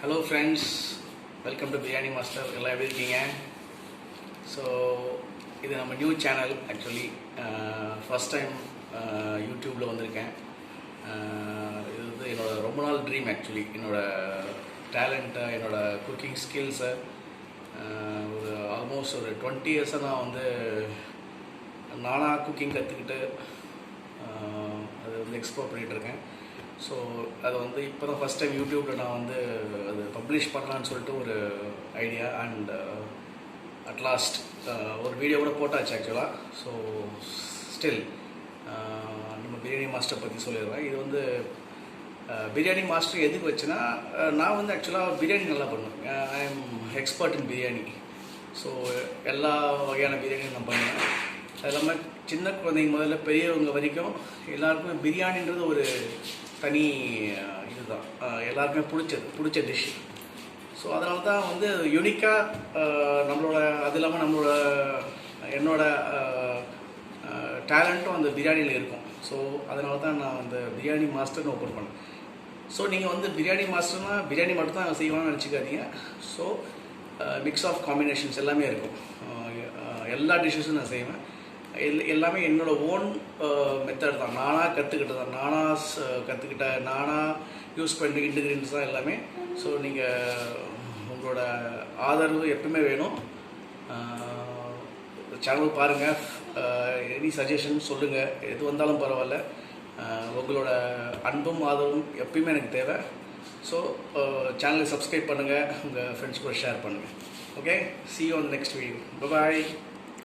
Hello friends, welcome to biryani master. எல்லாம் எப்படி இருக்கீங்க? ஸோ இது நம்ம new channel. Actually first time யூடியூப்பில் வந்திருக்கேன். இது வந்து என்னோடய ரொம்ப நாள் ட்ரீம். ஆக்சுவலி என்னோடய டேலண்ட்டை, என்னோடய குக்கிங் ஸ்கில்ஸை ஒரு ஆல்மோஸ்ட் ஒரு 20 இயர்ஸாக நான் வந்து நானாக குக்கிங் கற்றுக்கிட்டு அது வந்து எக்ஸ்ப்ளோர் பண்ணிகிட்ருக்கேன். ஸோ அது வந்து இப்போ தான் ஃபஸ்ட் டைம் யூடியூப்பில் நான் வந்து அது பப்ளிஷ் பண்ணலான்னு சொல்லிட்டு ஒரு ஐடியா. அண்ட் அட்லாஸ்ட் ஒரு வீடியோ கூட போட்டாச்சு ஆக்சுவலாக. ஸோ ஸ்டில் நம்ம பிரியாணி மாஸ்டர் பற்றி சொல்லிடுறேன். இது வந்து பிரியாணி மாஸ்டர் எதுக்கு வச்சுன்னா, நான் வந்து ஆக்சுவலாக பிரியாணி நல்லா பண்ணுவேன். I am expert in biryani. So எல்லா வகையான பிரியாணியும் நான் பண்ணுவேன். அது இல்லாமல் சின்ன குழந்தைங்க முதல்ல பெரியவங்க வரைக்கும் எல்லாருக்குமே பிரியாணின்றது ஒரு தனி இதுதான், எல்லாருக்குமே பிடிச்ச டிஷ். ஸோ அதனால தான் வந்து யூனிக்காக நம்மளோட, அது இல்லாமல் என்னோட டேலண்ட்டும் அந்த பிரியாணியில் இருக்கும். ஸோ அதனால தான் நான் அந்த பிரியாணி மாஸ்டர்னு ஓப்பன் பண்ணேன். ஸோ நீங்கள் வந்து பிரியாணி மாஸ்டர்னால் பிரியாணி மட்டும் தான் செய்வான்னு நினச்சிக்காதீங்க. ஸோ மிக்ஸ் ஆஃப் காம்பினேஷன்ஸ் எல்லாமே இருக்கும். எல்லா டிஷ்ஷஸும் நான் செய்வேன். எல்லாமே என்னோடய ஓன் மெத்தட் தான், நானாக கற்றுக்கிட்டது தான், நானாக யூஸ் பண்ணுற இன்க்ரீடியன்ட்ஸ் தான் எல்லாமே. ஸோ நீங்கள் உங்களோட ஆதரவு எப்பவுமே வேணும். சேனல் பாருங்கள், எனி சஜஷன் சொல்லுங்கள், எது வந்தாலும் பரவாயில்ல. உங்களோட அன்பும் ஆதரவும் எப்பயுமே எனக்கு தேவை. ஸோ சேனலை சப்ஸ்கிரைப் பண்ணுங்கள், உங்கள் ஃப்ரெண்ட்ஸ் கூட ஷேர் பண்ணுங்கள். Okay, see you on the next video. Bye bye.